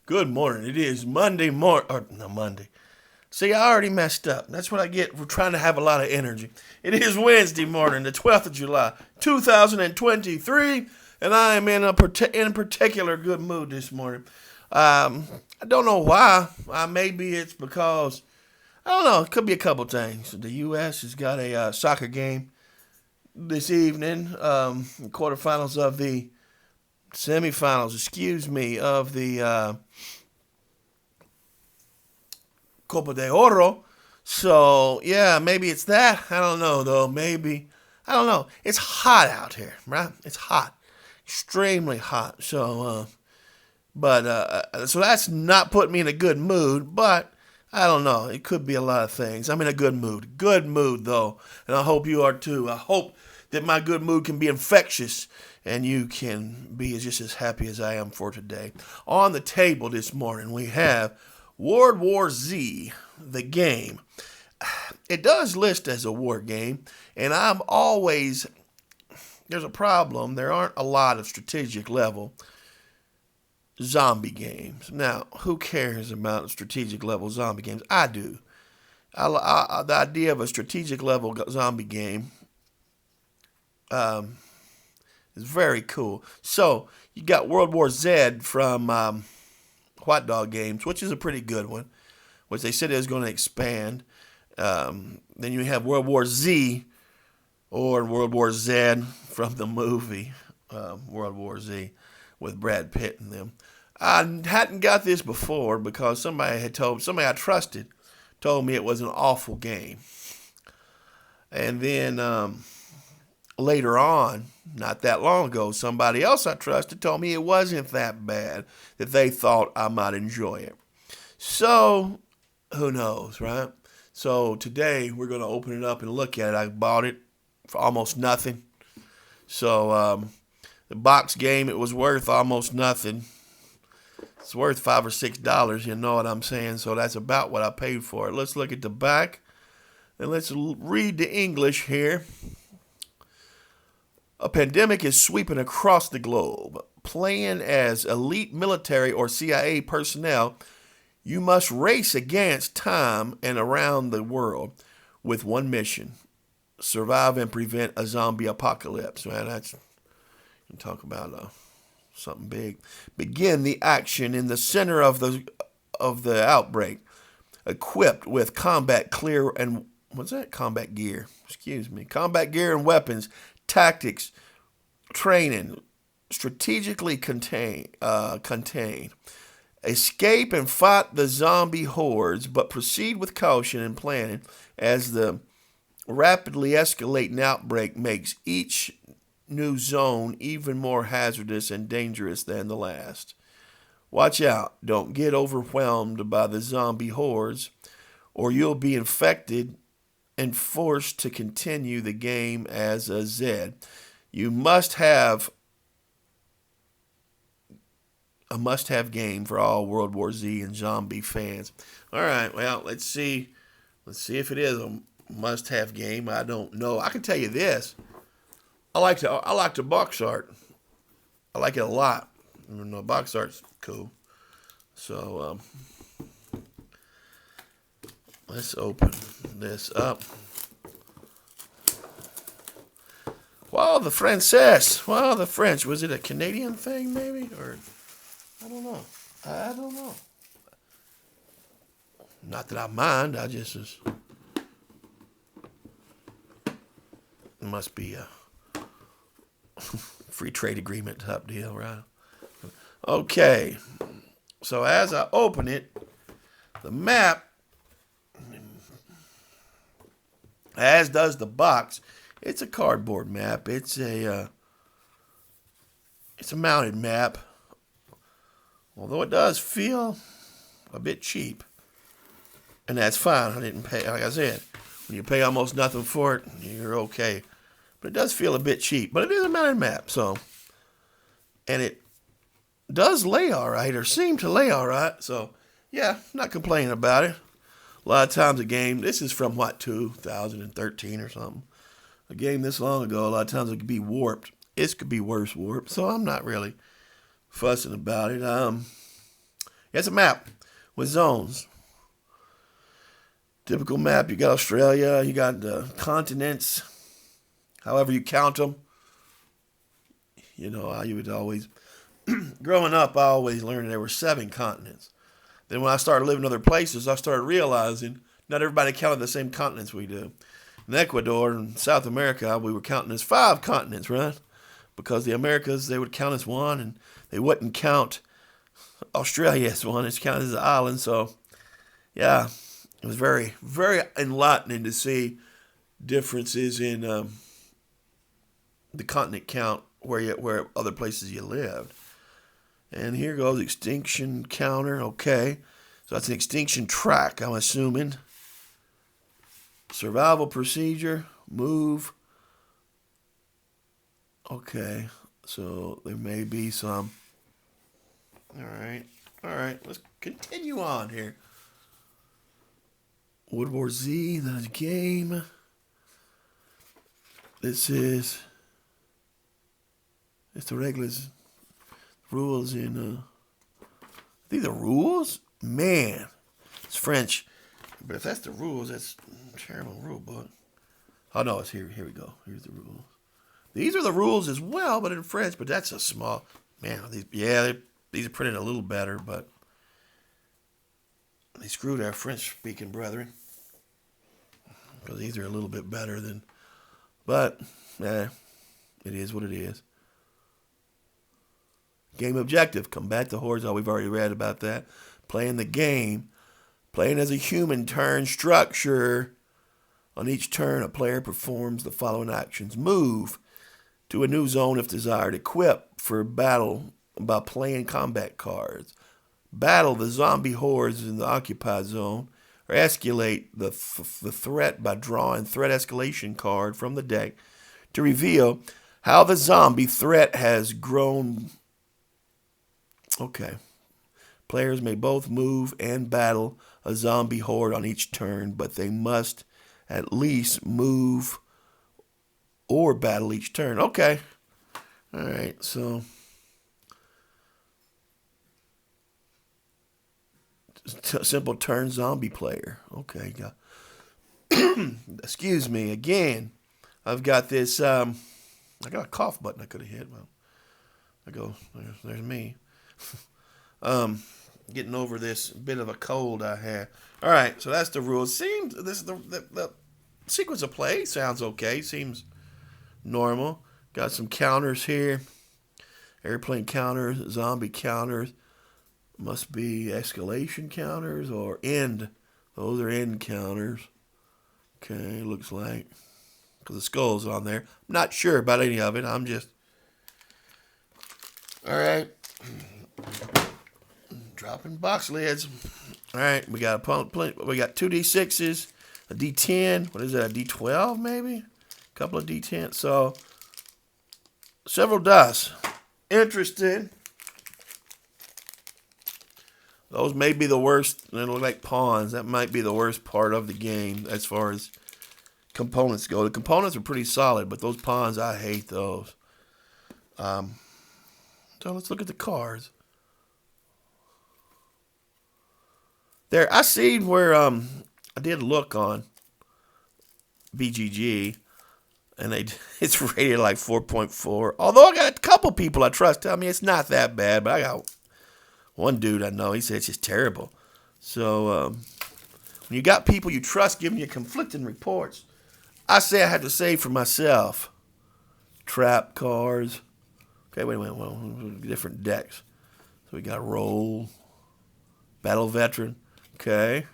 Good morning. It is Monday morning, or no Monday. See, I already messed up. That's what I get for trying to have a lot of energy. It is Wednesday morning, the 12th of July, 2023, and I am in particular good mood this morning. I don't know why. Maybe it's because I don't know. It could be a couple things. The U.S. has got a soccer game this evening, quarterfinals of the semifinals, excuse me, of the Copa de Oro. So, yeah, maybe it's that. I don't know, though. Maybe. I don't know. It's hot out here, right? It's hot. Extremely hot. So that's not putting me in a good mood, but I don't know. It could be a lot of things. I'm in a good mood. Good mood, though. And I hope you are too. I hope that my good mood can be infectious and you can be just as happy as I am for today. On the table this morning, we have World War Z, the game. It does list as a war game, and there's a problem. There aren't a lot of strategic level zombie games. Now, who cares about strategic level zombie games? I do. The idea of a strategic level zombie game is very cool. So, you got World War Z from Hot Dog Games, which is a pretty good one, which they said is going to expand. Then you have World War Z or World War Z from the movie World War Z with Brad Pitt and them. I hadn't got this before because somebody I trusted told me it was an awful game. And then later on, not that long ago, somebody else I trusted told me it wasn't that bad, that they thought I might enjoy it. So, who knows, right? So today we're going to open it up and look at it. I bought it for almost nothing. So the box game, it was worth almost nothing. It's worth $5 or $6, you know what I'm saying? So that's about what I paid for it. Let's look at the back and let's read the English here. A pandemic is sweeping across the globe. Playing as elite military or CIA personnel, you must race against time and around the world with one mission: survive and prevent a zombie apocalypse. Man, that's you talk about something big. Begin the action in the center of the outbreak, equipped with combat clear and what's that? Combat gear. Excuse me. Combat gear and weapons, tactics, training, strategically contained. Escape and fight the zombie hordes, but proceed with caution and planning as the rapidly escalating outbreak makes each new zone even more hazardous and dangerous than the last. Watch out. Don't get overwhelmed by the zombie hordes, or you'll be infected and forced to continue the game as a Z. You must have a must-have game for all World War Z and zombie fans. All right, well, let's see. Let's see if it is a must-have game. I don't know. I can tell you this. I like the box art. I like it a lot. The box art's cool. So let's open this up. Wow, the Frances. Wow, the French. Was it a Canadian thing, maybe, or? I don't know. I don't know. Not that I mind. I just was. It must be a free trade agreement type deal, right? Okay. So as I open it, the map, as does the box, it's a cardboard map. It's a mounted map. Although it does feel a bit cheap. And that's fine. I didn't pay, like I said, when you pay almost nothing for it, you're okay. But it does feel a bit cheap. But it is a mounted map, so. And it does lay all right, or seem to lay all right. So, yeah, not complaining about it. A lot of times a game, this is from 2013 or something. A game this long ago, a lot of times it could be warped. It could be worse warped. So I'm not really fussing about it. It's a map with zones. Typical map. You got Australia. You got the continents. However you count them. You know, you would always, growing up, I always learned there were 7 continents. Then when I started living other places, I started realizing not everybody counted the same continents we do. In Ecuador and South America, we were counting as 5 continents, right? Because the Americas, they would count as 1, and they wouldn't count Australia as 1. It's counted as an island. So, yeah, it was very, very enlightening to see differences in the continent count where other places you lived. And here goes extinction counter. Okay, so that's an extinction track, I'm assuming. Survival procedure, move. Okay, so there may be some. All right, let's continue on here. World War Z, that's a game. This is. It's the regular rules in. These are rules? Man, it's French. But if that's the rules, that's a terrible rule book. Oh, no, it's here. Here we go. Here's the rules. These are the rules as well, but in French. But that's a small. Man, these are printed a little better, but they screwed our French-speaking brethren. Because these are a little bit better than. But, it is what it is. Game objective, combat the hordes. Oh, we've already read about that. Playing the game. Playing as a human turn structure. On each turn, a player performs the following actions. Move to a new zone if desired. Equip for battle by playing combat cards. Battle the zombie hordes in the occupied zone. Or escalate the threat by drawing threat escalation card from the deck to reveal how the zombie threat has grown. Okay. Players may both move and battle a zombie horde on each turn, but they must at least move or battle each turn. Okay. All right, so simple turn zombie player. Okay. Excuse me again. I've got this. I got a cough button I could have hit. Well, there's me. Getting over this bit of a cold I had. All right, so that's the rules. Seems this the sequence of play sounds okay. Seems normal. Got some counters here. Airplane counters, zombie counters. Must be escalation counters or end. Those are end counters. Okay, looks like. Because the skull's on there. I'm not sure about any of it. I'm just. All right. Dropping box lids. All right, we got 2 D6s, a D10. What is that? A D12 maybe? A couple of D10s. So several dice. Interesting. Those may be the worst. They look like pawns. That might be the worst part of the game as far as components go. The components are pretty solid, but those pawns, I hate those. So let's look at the cards. There, I seen where I did look on BGG, and it's rated like 4.4. Although I got a couple people I trust tell me it's not that bad, but I got one dude I know, he said it's just terrible. So when you got people you trust giving you conflicting reports, I say I had to say for myself. Trap cards. Okay, wait a minute. Well, different decks. So we got roll, battle veteran. Okay.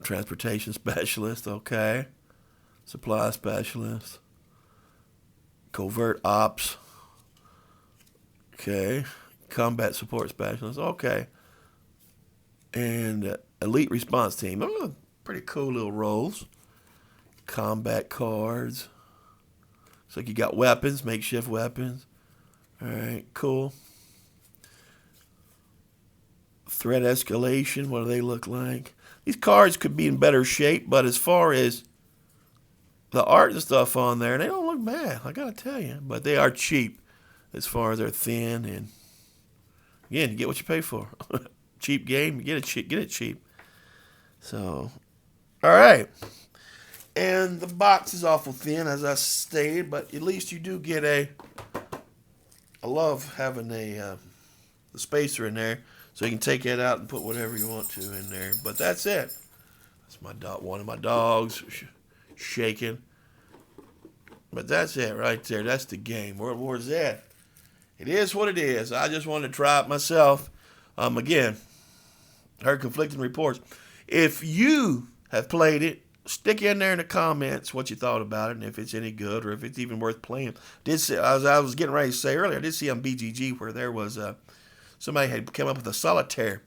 Transportation specialist. Okay. Supply specialist. Covert ops. Okay. Combat support specialist. Okay. And elite response team. Oh, pretty cool little roles. Combat cards. Looks like you got weapons, makeshift weapons. All right, cool. Threat escalation, what do they look like? These cards could be in better shape, but as far as the art and stuff on there, they don't look bad, I gotta tell you. But they are cheap as far as they're thin and Again, you get what you pay for. Cheap game, you get it cheap. So, all right. And the box is awful thin, as I stated, but at least you do get I love having the spacer in there, so you can take that out and put whatever you want to in there. But that's it. That's my dog. One of my dogs shaking. But that's it right there. That's the game. World War Z. It is what it is. I just wanted to try it myself. Again, heard conflicting reports. If you have played it, stick in there in the comments what you thought about it and if it's any good or if it's even worth playing. As I was getting ready to say earlier, I did see on BGG where there was somebody had come up with a solitaire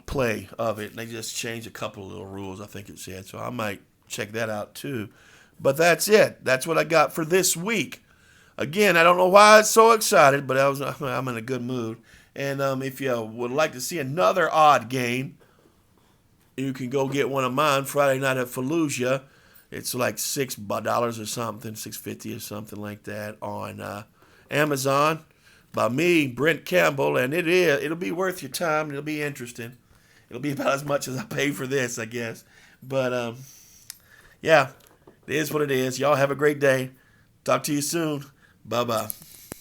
play of it, and they just changed a couple of little rules, I think it said. So I might check that out too. But that's it. That's what I got for this week. Again, I don't know why I'm so excited, but I'm in a good mood. And if you would like to see another odd game, you can go get one of mine Friday night at Fallujah. It's like $6 or something, $6.50 or something like that on Amazon by me, Brent Campbell, and it'll be worth your time. It'll be interesting. It'll be about as much as I pay for this, I guess. But yeah, it is what it is. Y'all have a great day. Talk to you soon. Bye-bye.